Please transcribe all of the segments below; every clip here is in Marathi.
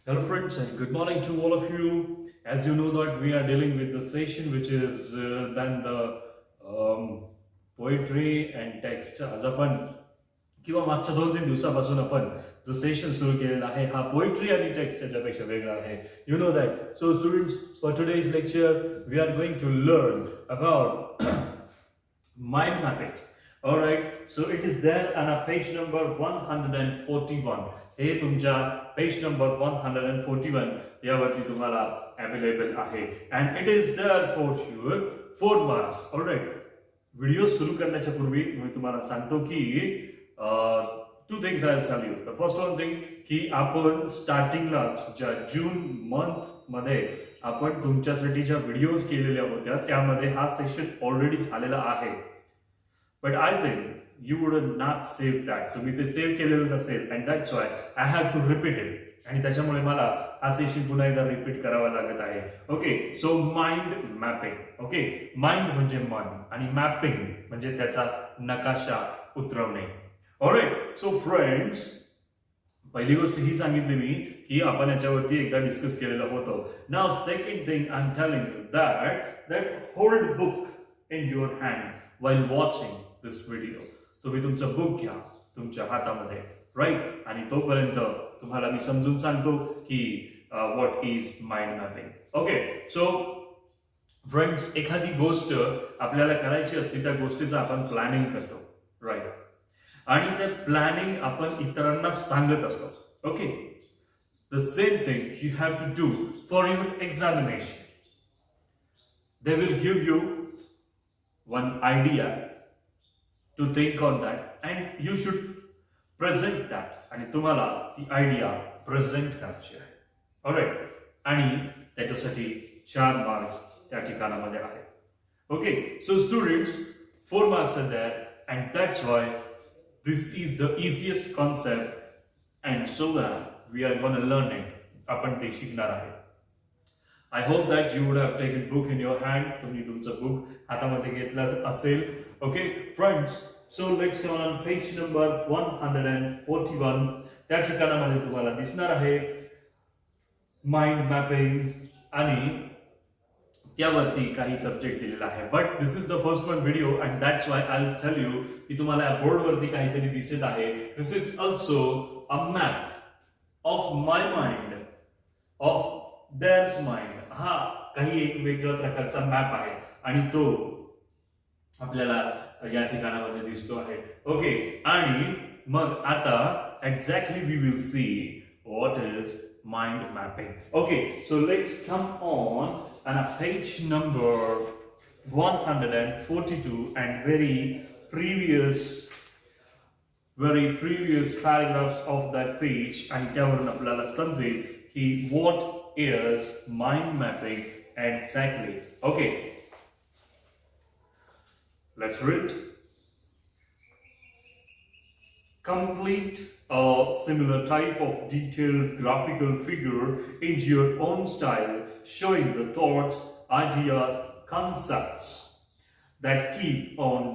Hello friends and good morning to all of you. As you know that we are dealing with the session which is then the poetry and text. आज आपण किंवा मागच्या 2-3 दिवसापासून आपण जो सेशन सुरू केलेला आहे हा पोएट्री आणि टेक्स्ट याच्यापेक्षा वेगळा आहे. You know that. So students, for today's lecture we are going to learn about mind mapping. Alright, so it is there on a page number 141. हे तुमच्या पेज नंबर 141 यावरती तुम्हाला अवेलेबल आहे and it is there for your 4 marks. Alright, video सुरू करण्याच्या पूर्वी मी तुम्हाला सांगतो की two things I'll tell you. The first one thing की आपण स्टार्टिंगलाच ज्या जून मंथ मध्ये आपण तुमच्यासाठी ज्या व्हिडिओज केलेल्या होत्या त्यामध्ये हा सेशन ऑलरेडी झालेला आहे. But I think you would not save that. तुम्ही ते सेव्ह केलेलं नसेल and that's why I have to repeat it. आणि त्याच्यामुळे मला हा सेशन पुन्हा एकदा रिपीट करावा लागत आहे. Okay, so mind mapping. Okay, mind म्हणजे मन आणि मॅपिंग म्हणजे त्याचा नकाशा उतरवणे. ऑलराइट, सो फ्रेंड्स, पहिली गोष्ट ही सांगितली मी की आपण याच्यावरती एकदा डिस्कस केलेलं होतं. Now second thing I am telling you that hold book in your hand while watching this video. तुम्ही तुमचं बुक घ्या तुमच्या हातामध्ये, राईट, आणि तोपर्यंत तुम्हाला मी समजून सांगतो की what is mind mapping. Okay, so friends, एखादी गोष्ट आपल्याला करायची असते त्या गोष्टीचं आपण प्लॅनिंग करतो, राईट, आणि ते प्लॅनिंग आपण इतरांना सांगत असतो. Okay, the same thing you have to do for your examination. They will give you one idea to think on that and you should present that आणि तुम्हाला ती आयडिया प्रेझेंट करायची आहे. ऑलराइट, आणि त्याच्यासाठी 4 मार्क्स त्या ठिकाणामध्ये आहे. Okay, so students, 4 marks are there and that's why this is the easiest concept and so that we are going to learn it. आपण ते शिकणार आहे. I hope that you would have taken book in your hand. तुम्ही तुमचं बुक हातामध्ये घेतलं असेल. Okay, friends, so let's turn on page number 141. त्या ठिकाणामध्ये तुम्हाला दिसणार आहे माइंड मॅपिंग आणि त्यावरती काही सब्जेक्ट दिलेला आहे. But this is the first one video and that's why I will tell you की तुम्हाला बोर्डवरती काहीतरी दिसत आहे. This is also a map of my mind, of there's mind. हा काही एक वेगळ्या प्रकारचा मॅप आहे आणि तो आपल्याला या ठिकाणामध्ये दिसतो आहे. ओके, आणि मग आता exactly we will see what is mind mapping. Okay, so let's come on a page number 142 and very previous paragraphs of that page, आणि त्यावरून आपल्याला समजेल की what is mind mapping exactly. Okay, let's read. Complete a similar type of detailed graphical figure in your own style, showing the thoughts, ideas, concepts that keep on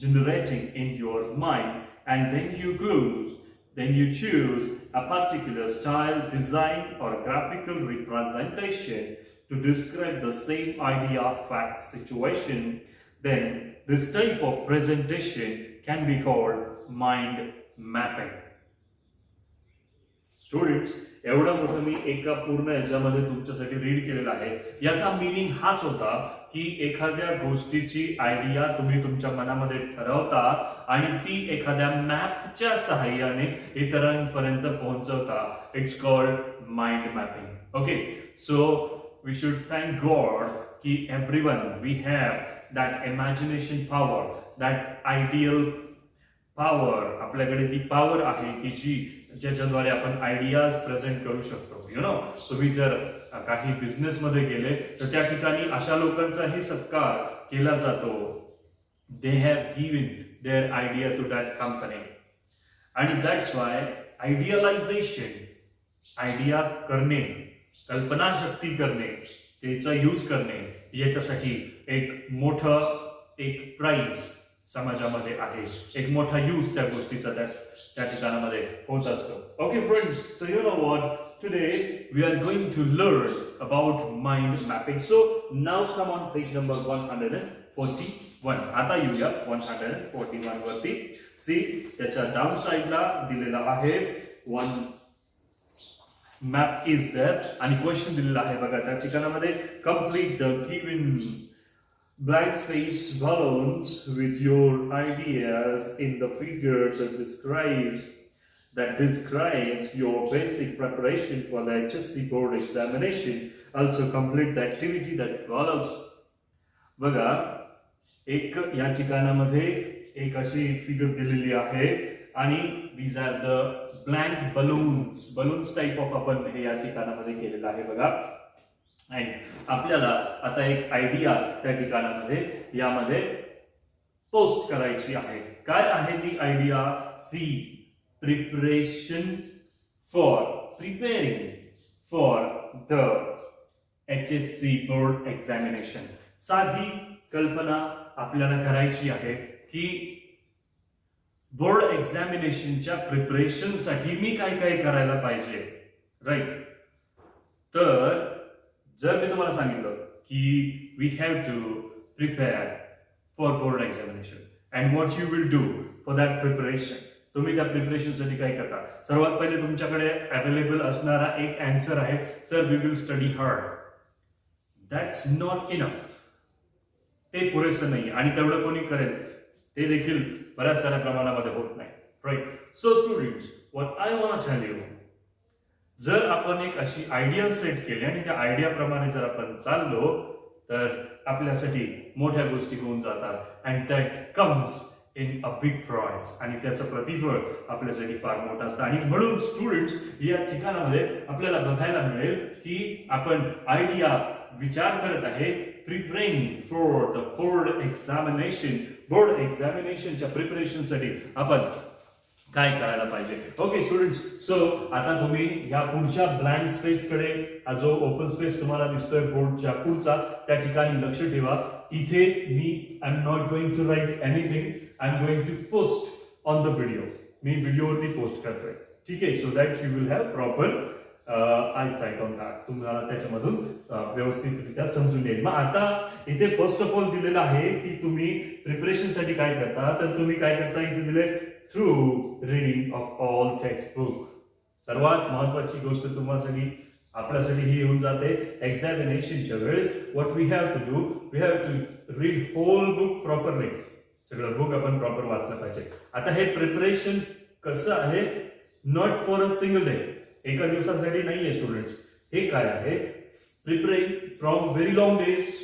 generating in your mind, and then you choose a particular style, design, or graphical representation to describe the same idea, fact, situation. Then this type of presentation can be called mind mapping. Students, एवढं मोठं मी एका पूर्ण याच्यामध्ये तुमच्यासाठी रीड केलेलं आहे. याचा मीनिंग हाच होता की एखाद्या गोष्टीची आयडिया तुम्ही तुमच्या मनामध्ये ठरवता आणि ती एखाद्या मॅपच्या सहाय्याने इतरांपर्यंत पोहोचवता. It's called mind mapping. Okay, so we should thank God की everyone we have that imagination power, that ideal power. आपल्याकडे ती पॉवर आहे की ज्याच्याद्वारे आपण आयडियाज प्रेझेंट करू शकतो. यु नो, तुम्ही जर काही बिझनेस मध्ये गेले तर त्या ठिकाणी अशा लोकांचाही सत्कार केला जातो. They have given their idea to that company, आणि दॅट्स वाय आयडियलायझेशन, आयडिया करणे, कल्पनाशक्ती करणे, त्याचा यूज करणे, याच्यासाठी एक मोठं एक प्राइज समाजामध्ये आहे. एक मोठा यूज त्या गोष्टीचा त्या ठिकाणामध्ये होत असतो. Okay friends, so you know what, today we are going to learn about mind mapping. So now come on page number 141. आता येऊया 141 वरती. सी त्याच्या डाउन साइडला दिलेला आहे one map is there आणि क्वेश्चन दिलेला आहे बघा त्या ठिकाणामध्ये complete the given blank space balloons with your ideas in the figure that describes your basic preparation for the HSC board examination. Also complete the activity that follows. बघा एक या ठिकाणामध्ये एक अशी फिगर दिलेली आहे आणि these are the blank balloons type of आपण हे या ठिकाणामध्ये केलेलं आहे बघा. आणि आपल्याला आता एक आयडिया त्या ठिकाणामध्ये यामध्ये पोस्ट करायची आहे. काय आहे ती idea? See preparing for the HSC board examination. साधी कल्पना आपल्याला करायची आहे की बोर्ड एक्झामिनेशनच्या प्रिपरेशन साठी मी काय काय करायला पाहिजे, राईट? तर जर मी तुम्हाला सांगितलं की we have to prepare for board examination and what you will do for that preparation, तुम्ही त्या प्रिपरेशन साठी काय करता? सर्वात पहिले तुमच्याकडे अवेलेबल असणारा एक आन्सर आहे, sir we will study hard. That's not enough. ते पुरेसं नाही आणि तेवढं कोणी करेल ते देखील बऱ्याच साऱ्या प्रमाणामध्ये होत नाही, right? So students, what I want tell you, जर आपण एक अशी आयडिया सेट केली आणि त्या आयडिया प्रमाणे जर आपण चाललो तर आपल्यासाठी मोठ्या गोष्टी होऊन जातात and that comes in a big prize आणि त्याचं प्रतिफळ आपल्यासाठी फार मोठं असतं. आणि म्हणून स्टुडंट्स या ठिकाणामध्ये आपल्याला बघायला मिळेल की आपण आयडिया विचार करत आहे preparing for the board examination. Board एक्झामिनेशनच्या प्रिपरेशनसाठी आपण काय करायला पाहिजे. ओके स्टुडंट्स, सो आता तुम्ही या पुढच्या ब्लँक स्पेस कडे, जो ओपन स्पेस तुम्हाला दिसतोय बोर्डच्या पुढचा, त्या ठिकाणी लक्ष ठेवा. इथे मी I am not going to write anything, I am going to post on the video. मी व्हिडिओवरती पोस्ट करतोय, ठीक आहे? So that you will have proper eye sight on that. तुम्हाला त्याच्यामधून व्यवस्थितरित्या समजून येईल. मग आता इथे फर्स्ट ऑफ ऑल दिलेलं आहे की तुम्ही प्रिपरेशन साठी काय करता, तर तुम्ही काय करता इथे दिले through reading of all text book. सर्वात महत्वाची गोष्ट तुम्हासाठी आपल्यासाठी ही येऊन जाते एक्झामिनेशनच्या वेळेस. What we have to do, we have to read whole book properly. सगळं बुक आपण प्रॉपर वाचलं पाहिजे. आता हे प्रिपरेशन कसं आहे? Not for a single day, एका दिवसासाठी नाहीये स्टुडंट्स. हे काय आहे? Preparing from very long days,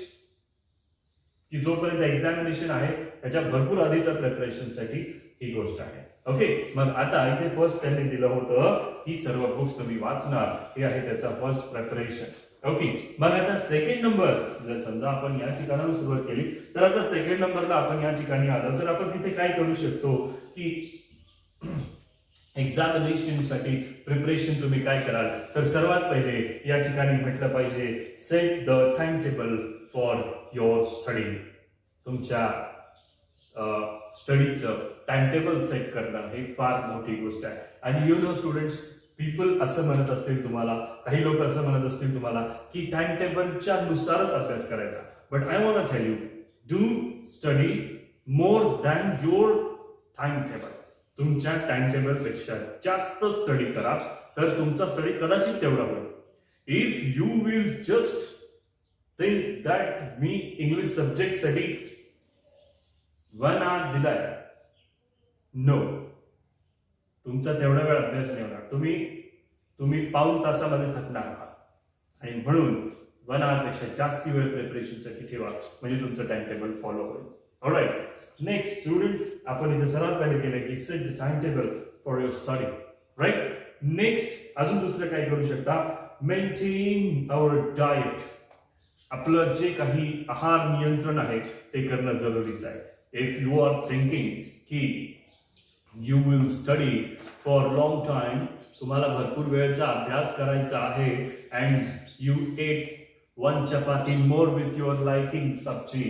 की जोपर्यंत एक्झामिनेशन आहे त्याच्या भरपूर आधीच्या प्रिपरेशन साठी ही गोष्ट आहे. ओके, मग आता इथे फर्स्ट त्यांनी दिलं होतं ही सर्व बुक्स तुम्ही वाचणार, हे आहे त्याचा फर्स्ट प्रिपरेशन. ओके, मग आता सेकंड नंबर, जर समजा आपण या ठिकाणाहून सुरुवात केली तर आता सेकंड नंबरला आपण या ठिकाणी आलो तर आपण तिथे काय करू शकतो की एक्झामिनेशन साठी प्रिपरेशन तुम्ही काय कराल, तर सर्वात पहिले या ठिकाणी म्हटलं पाहिजे set the time table for your study. तुमच्या स्टडीचं टाइम टेबल सेट करणं हे फार मोठी गोष्ट आहे. आणि यू नो स्टुडंट्स, पीपल असं म्हणत असतील तुम्हाला, काही लोक असं म्हणत असतील तुम्हाला की टाइम टेबलच्या नुसारच अभ्यास करायचा. But I want tell you, do study more than your time table. तुमच्या टाइम टेबल पेक्षा जास्त स्टडी करा तर तुमचा स्टडी कदाचित तेवढा होईल. If you will just think that me English subject साठी 1 hour दिलाय, नो, तुमचा तेवढा वेळ अभ्यास नाही होणार. तुम्ही पाऊण तासामध्ये थकणार आहात. आणि म्हणून 1 hour पेक्षा जास्ती वेळ प्रिपरेशन साठी ठेवा, म्हणजे तुमचं टाइम टेबल फॉलो होईल. ऑलराइट, नेक्स्ट स्टुडंट, आपण इथे सर्वात पहिले केलं की set the time table for your study, right? Next अजून दुसरं काय करू शकता? Maintain our diet. आपलं जे काही आहार नियंत्रण आहे ते करणं जरुरीचं आहे. इफ यू आर थिंकिंग की you will study for long time, तुम्हाला भरपूर वेळेचा अभ्यास करायचा आहे, and you ate 1 chapati more with your liking sabji,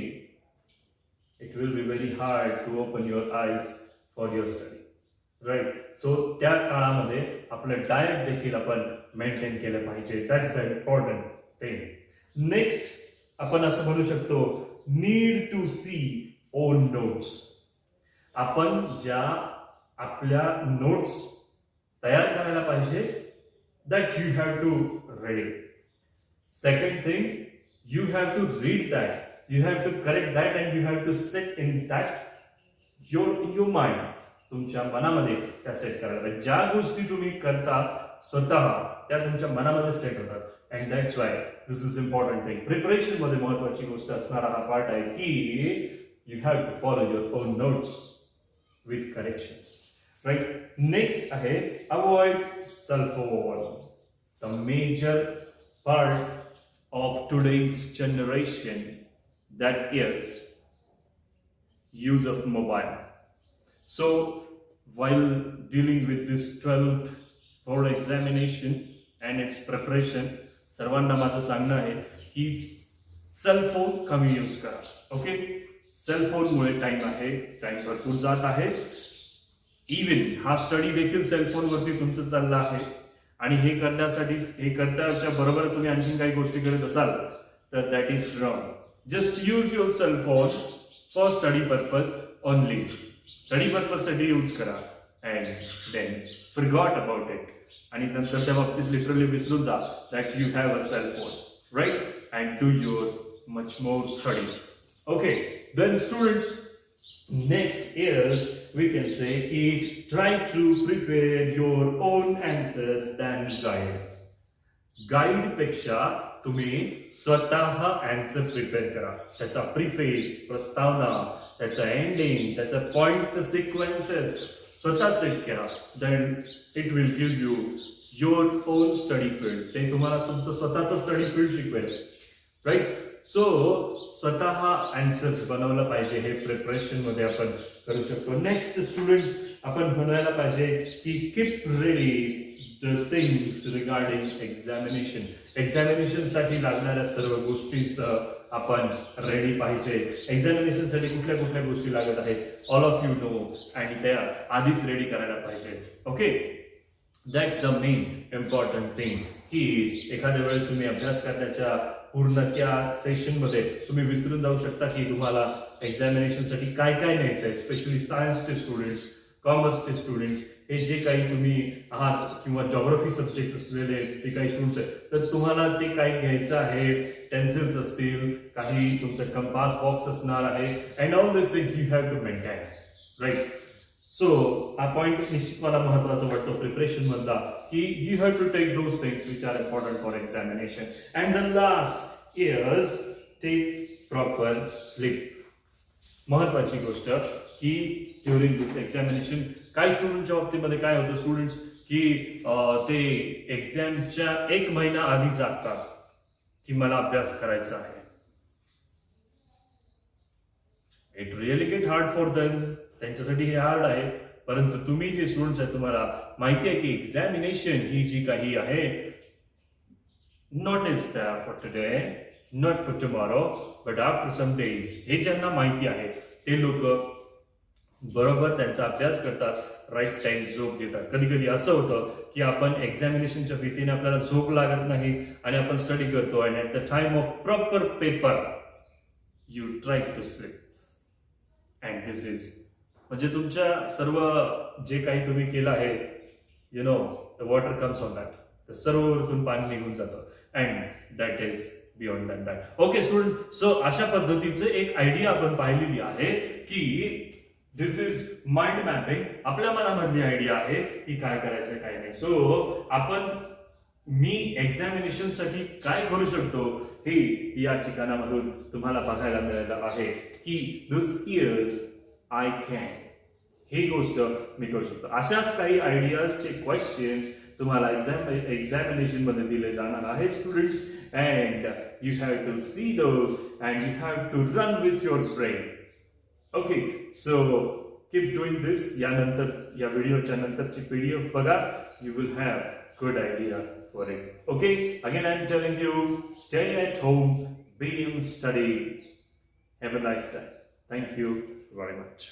it will be very hard to open your eyes for your study, right? So त्या काळामध्ये आपलं डाएट देखील आपण मेंटेन केलं पाहिजे. That's the important thing. Next आपण असं म्हणू शकतो, need to see own notes. आपण ज्या आपल्या नोट्स तयार करायला पाहिजे, that you have to read. Second thing, you have to read that, you have to correct that, and you have to set in that your mind. तुमच्या मनामध्ये त्या सेट करायला पाहिजे. ज्या गोष्टी तुम्ही करता स्वतः त्या तुमच्या मनामध्ये सेट होतात. And that's why this is important thing. Preparation मध्ये महत्वाची गोष्ट असणारा हा पार्ट आहे की you have to follow your own notes with corrections. Right. Next आहे avoid self overload. The major part of today's generation, that is use of mobile. So while dealing with this 12th board examination and its preparation, सर्वांना माझं सांगणं आहे की सेल फोन कमी यूज करा. ओके. सेल फोन मुळे टाइम भरपूर जात आहे. इवन हा स्टडी देखील सेल फोन वरती तुमचं चाललं आहे. आणि हे करण्यासाठी हे करताच्या बरोबर तुम्ही आणखी काही गोष्टी करत असाल तर that is wrong. Just use your cell phone for study purpose only. Study purpose साठी यूज करा and then forgot about it. आणि नंतर त्या बाबतीत लिटरली विसरून जा that you have a cell phone. Right. And do your much more study. Okay. Then students, next is we can say कि try to prepare your own answers than guide. Guide पेक्षा तुम्ही स्वतः आन्सर प्रिपेअर करा. त्याचा प्रिफेस, प्रस्तावना, त्याचा एंडिंग, त्याचा पॉइंटचं सिक्वेन्सेस स्वतः सेट करा. Then it will give you your own study field. ते तुम्हाला तुमचं स्वतःचं स्टडी फील्ड शिकवेल. राईट. सो स्वतः आन्सर्स बनवलं पाहिजे. हे प्रिपरेशन मध्ये आपण करू शकतो. नेक्स्ट स्टुडंट्स, आपण म्हणायला पाहिजे की keep ready the things regarding examination. Examination साठी लागणाऱ्या सर्व गोष्टीच आपण रेडी पाहिजे. एक्झामिनेशन साठी कुठल्या कुठल्या गोष्टी लागत आहेत ऑल ऑफ यू नो, आणि त्या आधीच रेडी करायला पाहिजे. Okay. That's the main important thing की एखाद्या वेळेस तुम्ही अभ्यास करण्याच्या पूर्ण त्या सेशन मध्ये तुम्ही विसरून जाऊ शकता की तुम्हाला एक्झामिनेशन साठी काय काय न्यायचं आहे. स्पेशली सायन्सचे स्टुडंट्स, कॉमर्सचे स्टुडंट्स, हे जे काही तुम्ही आहात किंवा जॉग्राफी सब्जेक्ट असलेले जे काही स्टुडंट्स आहेत, तर तुम्हाला ते काय घ्यायचं आहे. पेन्सिल्स असतील, काही तुमचं कंपास बॉक्स असणार आहे. And all this things you have to maintain. Right. सो हा पॉइंट निश्चित मला महत्वाचा वाटतो प्रिपरेशन मधला की you have to take those things which are important for examination. And the last is take proper sleep. महत्वाची गोष्ट की ड्युरिंग दिस एक्झामिनेशन काही स्टुडंटच्या बाबतीमध्ये काय होतं स्टुडंट्स की ते एक्झामच्या 1 महिना आधी जागतात की मला अभ्यास करायचा आहे. It really get hard for them. त्यांच्यासाठी हे हार्ड आहे. परंतु तुम्ही जे स्टुडंट्स आहेत तुम्हाला माहिती आहे की एक्झामिनेशन ही जी काही आहे not is for today, not for tomorrow, but after some days. हे ज्यांना माहिती आहे ते लोक बरोबर त्यांचा अभ्यास करतात, राईट टाइम झोप घेतात. कधी कधी असं होतं की आपण एक्झामिनेशनच्या भीतीने आपल्याला झोप लागत नाही आणि आपण स्टडी करतो आणि at the time of proper paper you try to sleep. And this is म्हणजे तुमच्या सर्व जे काही तुम्ही केलं आहे, you know the water comes on that. तर सर्वतून पाणी निघून जातं and that is beyond than that. Okay student, so अशा पद्धतीचं एक आयडिया आपण पाहिलेली आहे की दिस इज माइंड मॅपिंग. आपल्या मनामधली आयडिया आहे की काय करायचं काय नाही. सो आपण मी एक्झामिनेशन साठी काय करू शकतो हे या ठिकाणामधून तुम्हाला बघायला मिळालं आहे की दिस इज आय कॅन. ही गोष्ट मी करू शकतो. अशाच काही आयडियाजचे क्वेश्चन्स तुम्हाला एक्झामिनेशन मध्ये दिले जाणार आहेत students. And you have to see those and you have to run with your brain. Okay. So keep doing this. यानंतर या व्हिडिओच्या नंतरची पीडीएफ बघा. You will have good idea for it. Okay. Again I am telling you, stay at home, be in study. Have a nice time. Thank you very much.